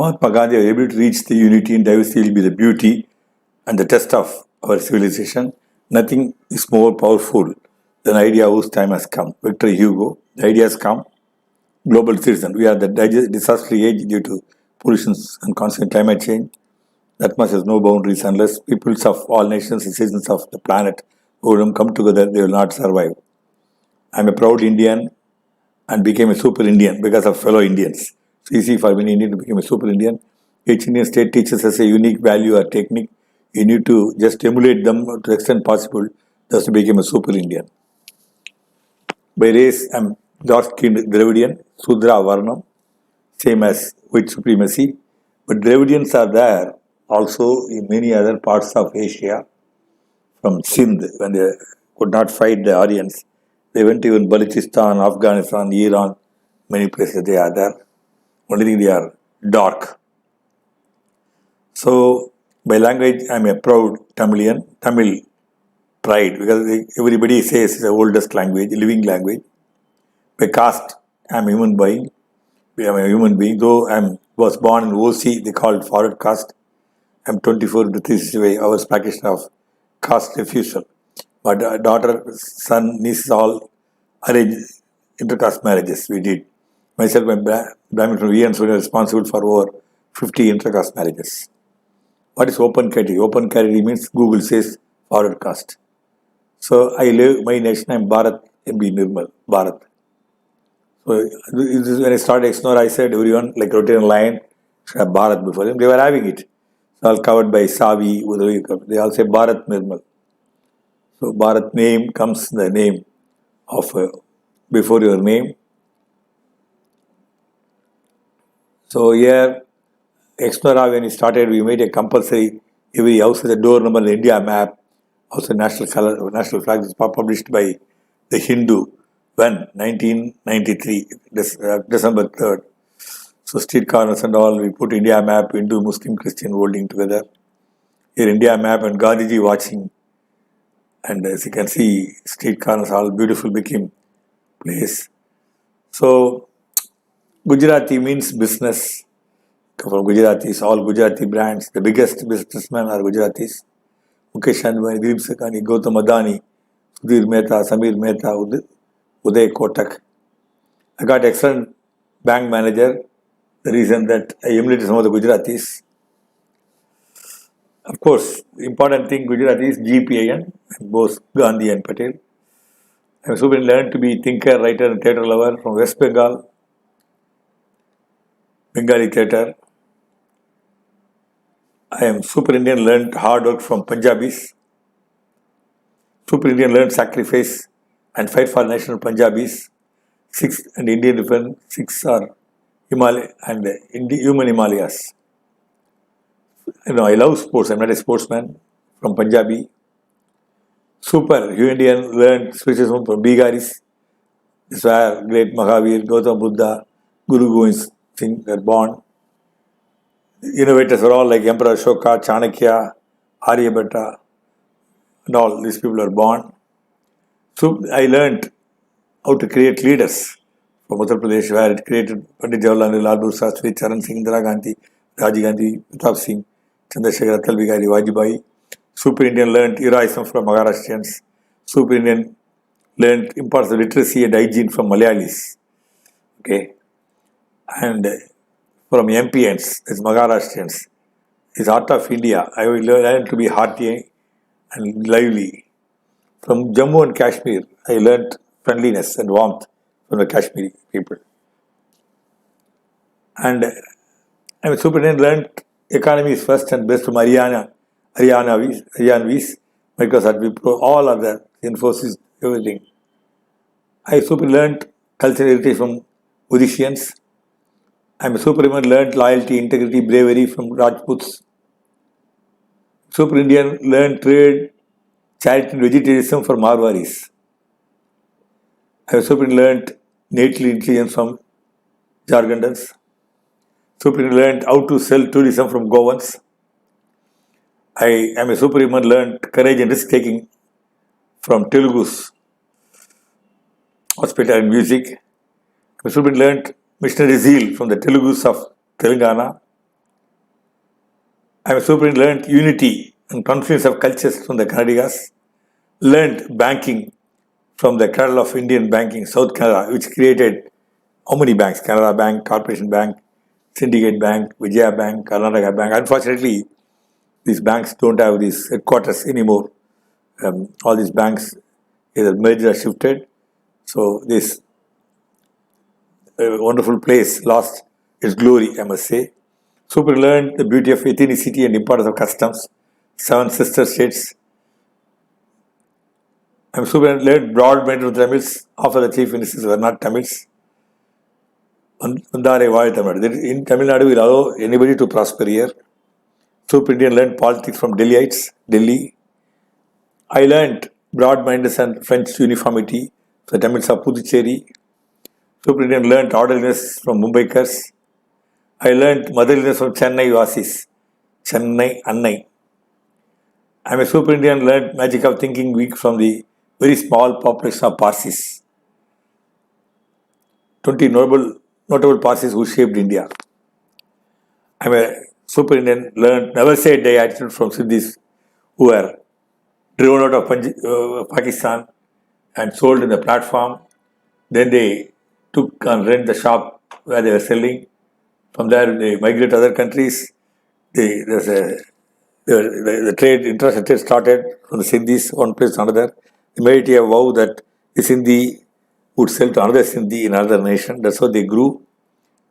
Mahatma Gandhi was able to reach the unity and diversity will be the beauty and the test of our civilization. Nothing is more powerful than the idea whose time has come. Victor Hugo, the idea has come. Global citizen. We are the disaster age due to pollution and constant climate change. That much has no boundaries unless peoples of all nations and citizens of the planet who come together, they will not survive. I am a proud Indian and became a super Indian because of fellow Indians. It's easy for many Indians to become a super Indian. Each Indian state teaches us a unique value or technique. You need to just emulate them to the extent possible just to become a super Indian. By race, I am dark-skinned Dravidian, Sudra Varnam, same as white supremacy. But Dravidians are there also in many other parts of Asia, from Sindh, when they could not fight the Aryans. They went to even Balochistan, Afghanistan, Iran, many places they are there. Only thing they are dark. So, by language, I am a proud Tamilian, Tamil pride, because everybody says it's the oldest language, living language. By caste, I am a human being. I am a human being, though I was born in OC, they called forward caste. I am 24 to 365 hours practitioner of caste refusal. My daughter, son, niece, all arranged intercaste marriages we did. Myself and Brahmin from VN were responsible for over 50 intercaste marriages. What is open category? Open category means Google says forward caste. So I live, my nation, I am Bharat, MB Nirmal, Bharat. So when I started Exnor, I said everyone, like rotating line, should have Bharat before them. They were having it. It's all covered by Savi, Udavi. They all say Bharat Nirmal. So Bharat name comes the name of before your name. So here, Exnora, when we started, we made a compulsory, every house has a door number, the India map, also national color, national flag is published by the Hindu. When? 1993, December 3rd. So street corners and all, we put India map, Hindu, Muslim, Christian holding together. Here India map and Gandhiji watching. And as you can see, street corners all beautiful became place. So Gujarati means business. From Gujaratis, all Gujarati brands. The biggest businessmen are Gujaratis. Mukesh Ambani, Dilip Sekani, Gautam Adani, Sudhir Mehta, Samir Mehta, Uday Kotak. I got excellent bank manager. The reason that I emulated some of the Gujaratis. Of course, the important thing Gujarati is GPIN, both Gandhi and Patel. I have been learned to be thinker, writer, and theatre lover from West Bengal, Bengali theatre. I am Super Indian, learned hard work from Punjabis. Super Indian, learned sacrifice and fight for national Punjabis. 6 and Indian defense, 6 are Himalaya and human Himalayas. I love sports. I'm not a sportsman. From Punjabi. Super Indian, learned spiritualism from Bigaris. These were great Mahavir, Gautam Buddha, Guru Gobind Singh were born. Innovators were all like Emperor Ashoka, Chanakya, Aryabhatta, and all these people are born. So I learned how to create leaders from Uttar Pradesh, where it created Pandit Jawaharlal Nehru, Lal Bahadur Shastri, Charan Singh, Indira Gandhi, Rajiv Gandhi, Pratap Singh, Chandrasekhar, Atal Bihari Vajpayee. Super Indian learned heroism from Maharashtrians. Super Indian learned importance of literacy and hygiene from Malayalis. Okay. And from MPNs, as Maharashtrians, is art of India. I will learn to be hearty and lively. From Jammu and Kashmir, I learned friendliness and warmth from the Kashmiri people. And I am Super Indian, learned economy is first and best from Hariyanas, Microsoft, Wipro, all other, Infosys, everything. I super learned cultural heritage from Odysseans. I am a Super Indian, learned loyalty, integrity, bravery from Rajputs. Super Indian, learned trade, charity and vegetarianism from Marwaris. I have Super Indian, learned native intelligence from Jharkhandans. Super Indian, learned how to sell tourism from Goans. I am a Super Indian, learned courage and risk taking from Telugus, hospital and music. I have Super Indian, learned missionary zeal from the Telugus of Telangana. I am super learned unity and confluence of cultures from the Kannadigas, learned banking from the kernel of Indian banking, South Canada, which created how many banks? Canada Bank, Corporation Bank, Syndicate Bank, Vijaya Bank, Karnataka Bank. Unfortunately, these banks don't have these headquarters anymore. All these banks either merged or shifted. So this wonderful place lost its glory, I must say. Super learned the beauty of ethnicity and importance of customs. 7 sister states. I'm super learned broad minded of Tamils. Half of the chief ministers were not Tamils. Vandare Vazh Tamil. In Tamil Nadu, will allow anybody to prosper here. Super Indian learned politics from Delhiites, Delhi. I learned broad-mindedness and French uniformity. The Tamils of Puducherry. Super Indian learned orderliness from Mumbaikars. I learned motherliness from Chennai Vasis. Chennai Annai. I am a Super Indian learned magic of thinking weak from the very small population of Parsis. 20 notable Parsis who shaped India. I am a Super Indian learned never say a day attitude from Siddhis who were driven out of Pakistan and sold in the platform. Then they took and rent the shop where they were selling. From there, they migrate to other countries. The trade, international trade started from the Sindhis, one place to another. They made it a vow that the Sindhi would sell to another Sindhi in another nation. That's how they grew.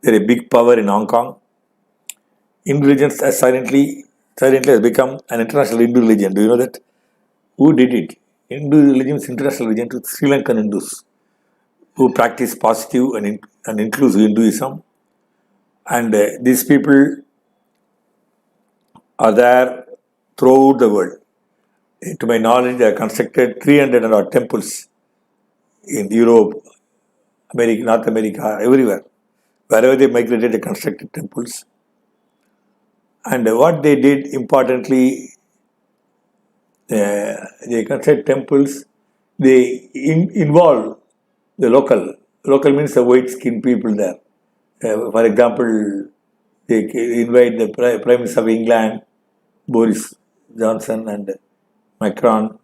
They're a big power in Hong Kong. Hindu religion has silently has become an international Hindu religion. Do you know that? Who did it? Hindu religion is international religion to Sri Lankan Hindus who practice positive and inclusive Hinduism. And these people are there throughout the world. To my knowledge, they have constructed 300 odd temples in Europe, America, North America, everywhere. Wherever they migrated, they constructed temples. And what they did importantly, they constructed temples, they involve the local. Local means the white skinned people there. For example, they invite the Prime Minister of England, Boris Johnson, and Macron,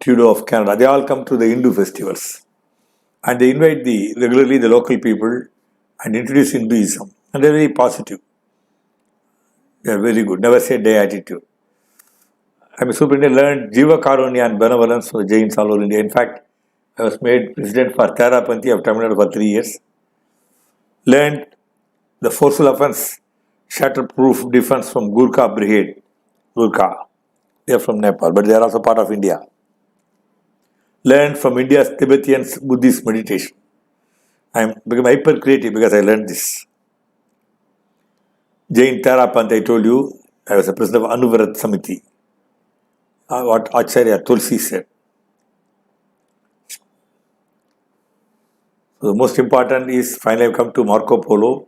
Trudeau of Canada. They all come to the Hindu festivals. And they invite regularly the local people and introduce Hinduism. And they're very positive. They're very good. Never say day attitude. I'm a super Indian, learned Jiva Karunya and benevolence from the Jains all over India. In fact, I was made president for Tarapanthi of Tamil Nadu for 3 years. Learned the forceful offense, shatterproof defense from Gurkha Brigade. Gurkha. They are from Nepal, but they are also part of India. Learned from India's Tibetan Buddhist meditation. I am become hyper creative because I learned this. Jain Tarapanth, I told you, I was the president of Anuvrat Samiti. What Acharya Tulsi said. So the most important is finally I've come to Marco Polo.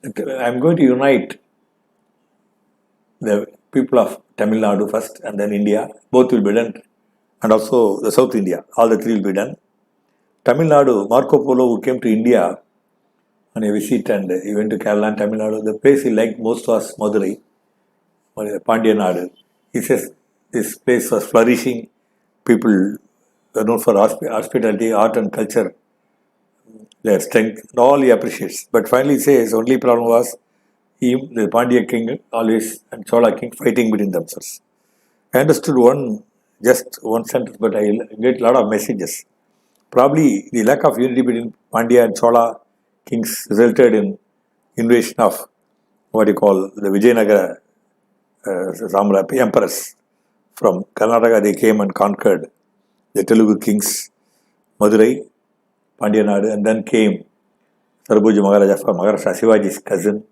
I'm going to unite the people of Tamil Nadu first and then India. Both will be done. And also the South India. All the three will be done. Tamil Nadu, Marco Polo who came to India on a visit and he went to Kerala and Tamil Nadu. The place he liked most was Madurai, Pandya Nadu. He says this place was flourishing. People were known for hospitality, art and culture, their strength, and all he appreciates. But finally he says only problem was the Pandya king always and Chola king fighting between themselves. I understood just one sentence, but I get a lot of messages. Probably the lack of unity between Pandya and Chola kings resulted in invasion of what you call the Vijayanagara emperors. From Karnataka they came and conquered the Telugu kings, Madurai, Pandya Nadu, and then came Sarabhoja Maharaja from Maharashtra, Shivaji's cousin,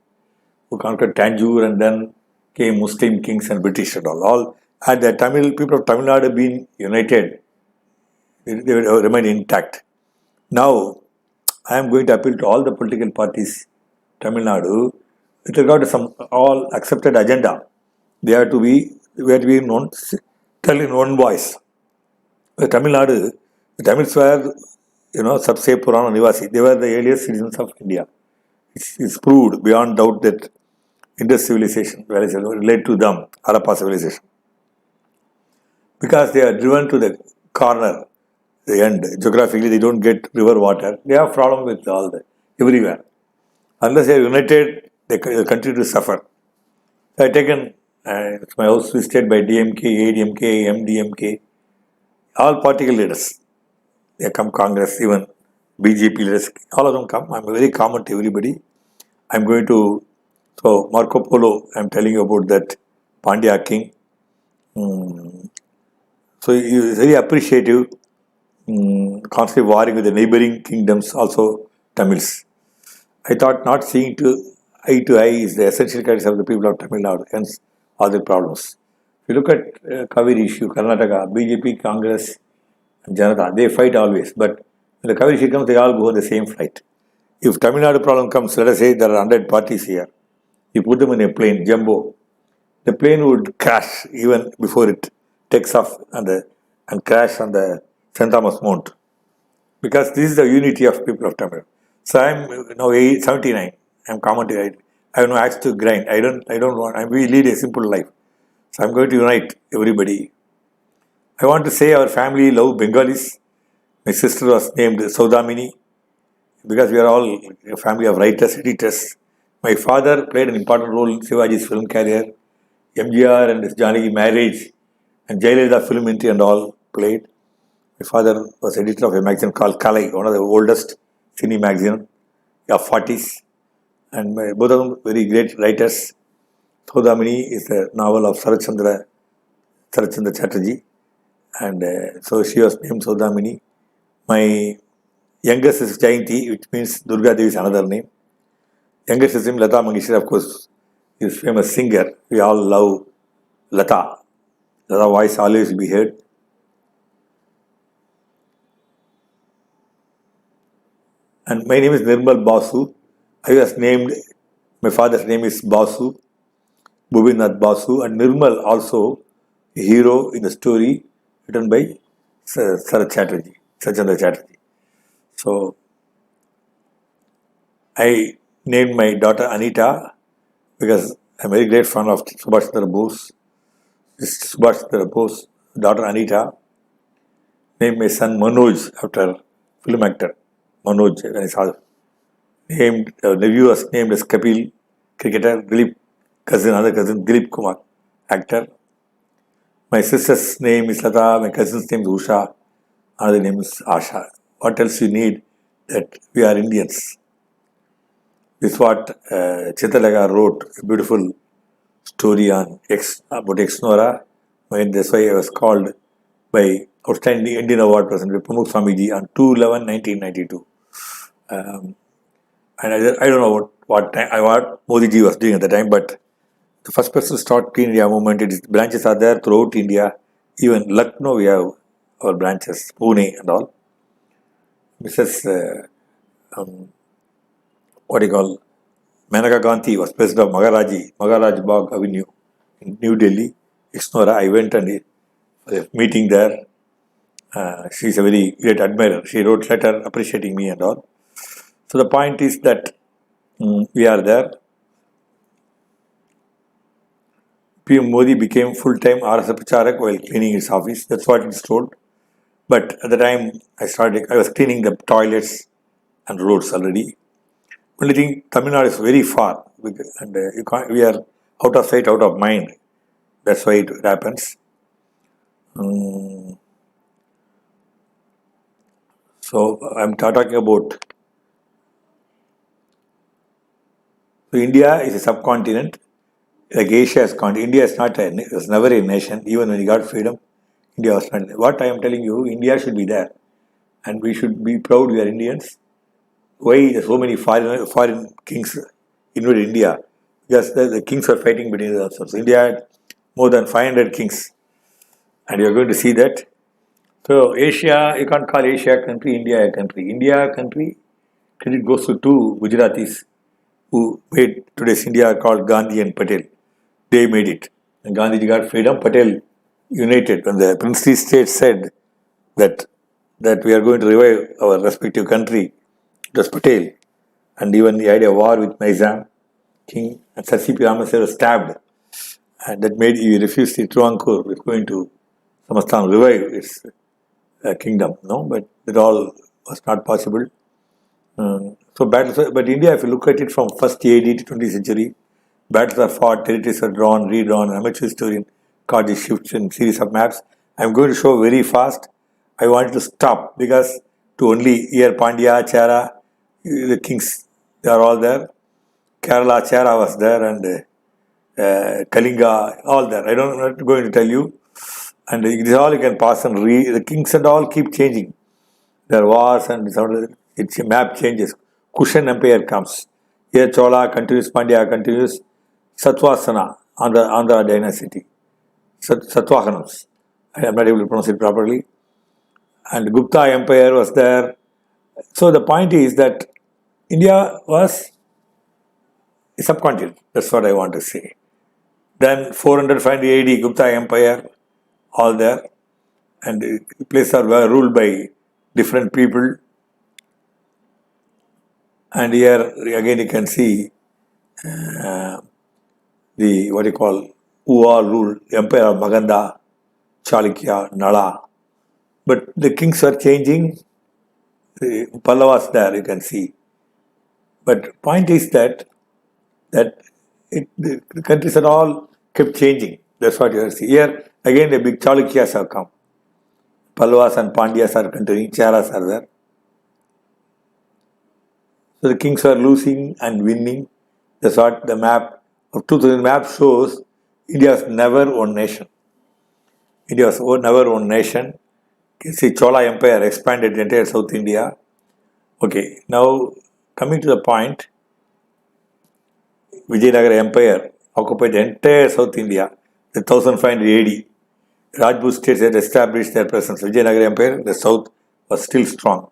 who conquered Tanjore, and then came Muslim kings and British and all. Had the people of Tamil Nadu been united, they would remain intact. Now, I am going to appeal to all the political parties, Tamil Nadu, with regard to some all accepted agenda. They have to be known, tell in one voice. With Tamil Nadu, the Tamils were, Sabse Purana Nivasi. They were the earliest citizens of India. It's proved beyond doubt that Indus civilization, relate to them, Harappa civilization. Because they are driven to the corner, the end. Geographically, they don't get river water. They have problem with everywhere. Unless they are united, they continue to suffer. So I taken my house visited by DMK, ADMK, MDMK, all political leaders. They come Congress, even BJP leaders, all of them come. I'm very common to everybody. I'm going to, so Marco Polo, I'm telling you about that Pandya king. So he is very appreciative, constantly warring with the neighboring kingdoms, also Tamils. I thought not seeing eye to eye is the essential characteristic of the people of Tamil Nadu, hence all the problems. If you look at Kaveri issue, Karnataka, BJP, Congress, and Janata, they fight always. But when the Kaveri issue comes, they all go on the same flight. If Tamil Nadu problem comes, let us say there are 100 parties here. You put them in a plane, jumbo, the plane would crash even before it takes off and crash on the St. Thomas Mount. Because this is the unity of people of Tamil. So I am now 79. I am common to it. I have no axe to grind. I don't want. We lead a simple life. So I am going to unite everybody. I want to say our family love Bengalis. My sister was named Saudamini because we are all a family of writers, editors. My father played an important role in Shivaji's film career. MGR and his Janaki marriage and Jayalalitha film entry and all played. My father was editor of a magazine called Kalai, one of the oldest cine magazine of 40s. And both of them very great writers. Saudamini is a novel of Sarachandra Chatterjee. And so she was named Saudamini. My youngest is Jayanti, which means Durga Devi is another name. Youngest is named Lata Mangeshkar, of course, is famous singer. We all love Lata. Lata voice always be heard. And my name is Nirmal Basu. I was named, my father's name is Basu, Bhubinath Basu, and Nirmal also a hero in the story written by Sarachandra Chatterjee. So I named my daughter Anita because I'm a very great fan of Subhash Chandra Bose. Subhash Chandra Bose, daughter Anita, named my son Manoj after film actor Manoj. When I saw named nephew was named as Kapil, cricketer. Dilip other cousin Dilip Kumar, actor. My sister's name is Lata. My cousin's name is Usha. Another name is Asha. What else you need? That we are Indians. This is what Chitralekha wrote, a beautiful story on about ex-Nora. That's why I was called by Outstanding Indian Award President Pramukh Swamiji on 2/11/1992. And I don't know what Modi ji was doing at the time, but the first person to start Clean India movement, branches are there throughout India. Even Lucknow, we have our branches, Pune and all. Mrs. Maneka Gandhi was president of Maharaj Bagh Avenue in New Delhi, Ex-Nora. I went and for a meeting there. She is a very great admirer. She wrote letter appreciating me and all. So the point is that we are there. PM Modi became full-time RSS Pracharak while cleaning his office. That's what it's told. But at the time I was cleaning the toilets and roads already. Only thing, Tamil Nadu is very far, and we are out of sight, out of mind. That's why it happens. So I'm talking about. So India is a subcontinent, like Asia is continent. India is was never a nation. Even when we got freedom, India was not. What I am telling you, India should be there, and we should be proud we are Indians. Why so many foreign kings invaded India? Because the kings were fighting between themselves. India had more than 500 kings, and you are going to see that. So Asia, you can't call Asia a country, India a country. India a country, credit goes to two Gujaratis who made today's India called Gandhi and Patel. They made it. And Gandhiji got freedom, Patel united. When the princely states said that we are going to revive our respective country, it was Patel. And even the idea of war with Nizam, king, and Sir C.P. Ramaswamy was stabbed, and that made he refused the Truvankur was going to Samastham revive its kingdom. No, but that all was not possible. So battles, but India, if you look at it from first AD to 20th century, battles are fought, territories are drawn, redrawn. An amateur historian caught the shifts in series of maps. I'm going to show very fast. I want to stop because to only hear Pandya, Chera, the kings, they are all there. Kerala, Chera was there, and Kalinga, all there. I'm not going to tell you. And this all you can pass and read. The kings and all keep changing. There are wars and its map changes. Kushan Empire comes. Here Chola continues, Pandya continues. Satvasana, Andhra dynasty. Satvahanams. I am not able to pronounce it properly. And Gupta Empire was there. So the point is that India was a subcontinent. That's what I want to say. Then 450 AD, Gupta Empire, all there. And the places were ruled by different people. And here again you can see the what you call who all ruled Empire of Magadha, Chalukya, Nala. But the kings were changing. The Pallavas there you can see. But point is that the countries are all kept changing. That's what you are seeing. Here again the big Chalukyas have come. Pallavas and Pandyas are continuing, Cheras are there. So the kings were losing and winning. That's what the map of 2000 map shows. India was never one nation. India was never one nation. You can see Chola Empire expanded the entire South India. Okay, now coming to the point, Vijayanagara Empire occupied the entire South India. The 1500 AD, Rajput states had established their presence. Vijayanagara Empire, the south, was still strong.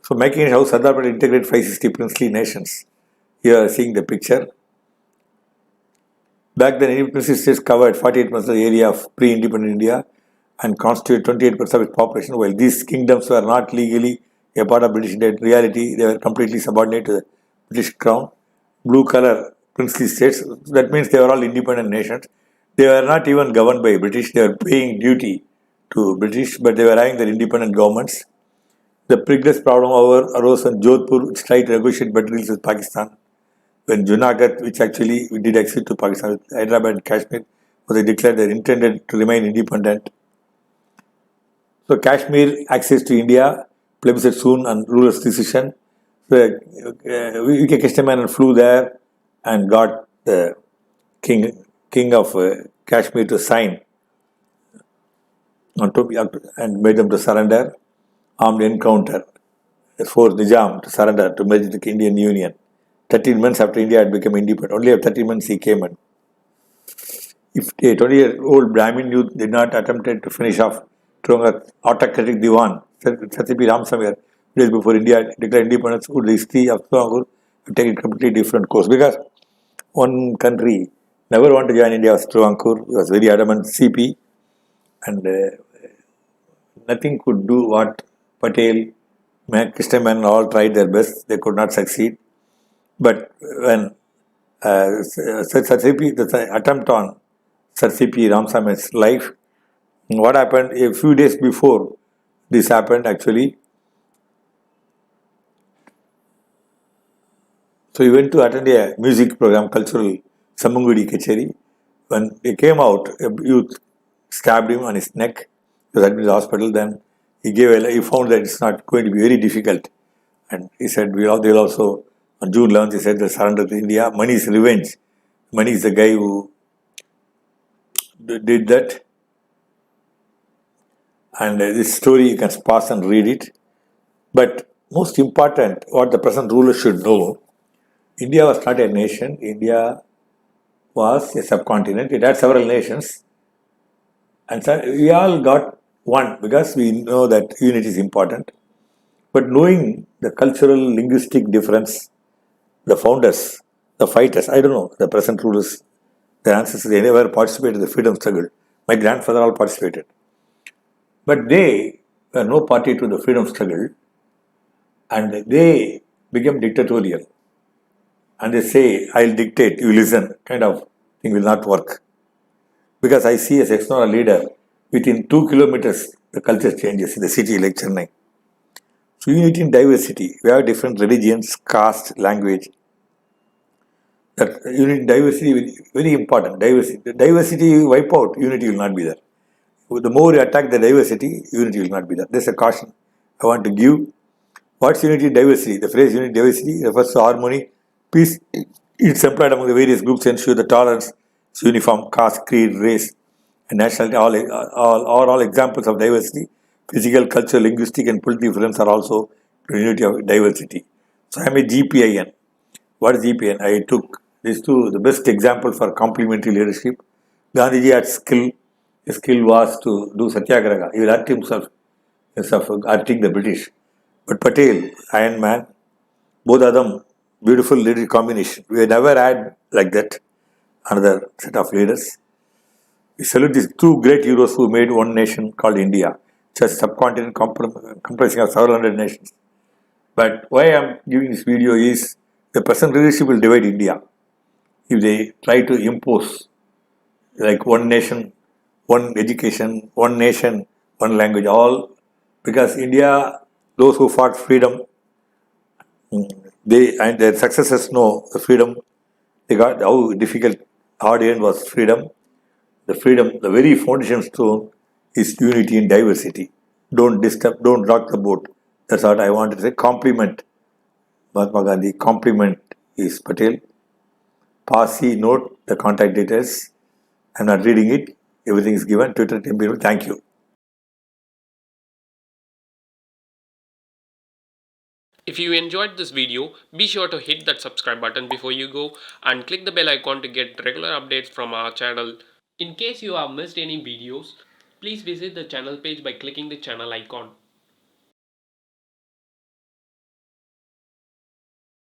So making it how Sardar Patel integrated 560 princely nations. Here are seeing the picture. Back then, Indian princely states covered 48% of the area of pre-independent India and constituted 28% of its population. While these kingdoms were not legally a part of British India, in reality, they were completely subordinate to the British crown. Blue color princely states, that means they were all independent nations. They were not even governed by British, they were paying duty to British, but they were having their independent governments. The biggest problem arose when Jodhpur, which tried to negotiate better deals with Pakistan. When Junagadh, which actually we did accede to Pakistan, Hyderabad and Kashmir, they declared they intended to remain independent. So Kashmir access to India, plebiscite soon and ruler's decision. So V.K. Krishnamenon flew there and got the king of Kashmir to sign and made them to surrender. Armed encounter forced Nizam to surrender to merge the Indian Union. 13 months after India had become independent, only after 13 months he came in. If a 20-year-old Brahmin youth did not attempt to finish off autocratic Diwan, Sir C.P. Ramaswamy, days before India declared independence, would the history of Truvankur have taken a completely different course? Because one country never wanted to join India was Truvankur. He was very adamant, CP, and nothing could do what Patel, Krishnamenon all tried their best. They could not succeed. But when the attempt on Sir C.P. Ramaswamy's life, what happened a few days before this happened actually? So he went to attend a music program, cultural Samungudi Kacheri. When he came out, a youth stabbed him on his neck. He was admitted to the hospital. Then he found that it's not going to be very difficult. And he said, they will also, on June 11th, he said, they'll surrender to India. Money is revenge. Money is the guy who did that. And this story, you can pause and read it. But most important, what the present ruler should know, India was not a nation. India was a subcontinent. It had several nations. And so we all got one because we know that unity is important. But knowing the cultural, linguistic difference, the founders, the fighters, I don't know, the present rulers, their ancestors, they never participated in the freedom struggle. My grandfather all participated. But they were no party to the freedom struggle and they became dictatorial. and they say, I'll dictate, you listen, kind of thing will not work. Because I see a section or a leader, within 2 kilometers, the culture changes in the city like Chennai. So unity in diversity. We have different religions, caste, language. That unity in diversity is very important. Diversity. The diversity you wipe out, unity will not be there. The more you attack the diversity, unity will not be there. There's a caution I want to give. What's unity in diversity? The phrase unity in diversity refers to harmony, peace. It's employed among the various groups to ensure the tolerance is uniform, caste, creed, race, and nationality. All examples of diversity. Physical, cultural, linguistic, and political difference are also unity of diversity. So I'm a GPIN. What is GPN? I took these two, the best example for complementary leadership. Gandhiji had skill. His skill was to do satyagraha. He will hurt himself instead of hurting the British. But Patel, Iron Man, both of them beautiful leader combination. We never had like that another set of leaders. We salute these two great heroes who made one nation called India, just subcontinent comprising of several hundred nations. But why I'm giving this video is the present leadership will divide India if they try to impose like one nation, one education, one nation, one language, all because India, those who fought freedom, they and their successors know the freedom. They got how difficult, hard end was freedom. The freedom, the very foundation stone is unity in diversity. Don't disturb, don't rock the boat. That's what I wanted to say. Compliment Mahatma Gandhi. Compliment is Patel. Passy note the contact details. I'm not reading it. Everything is given. Twitter, team. Thank you. If you enjoyed this video, be sure to hit that subscribe button before you go and click the bell icon to get regular updates from our channel. In case you have missed any videos, please visit the channel page by clicking the channel icon.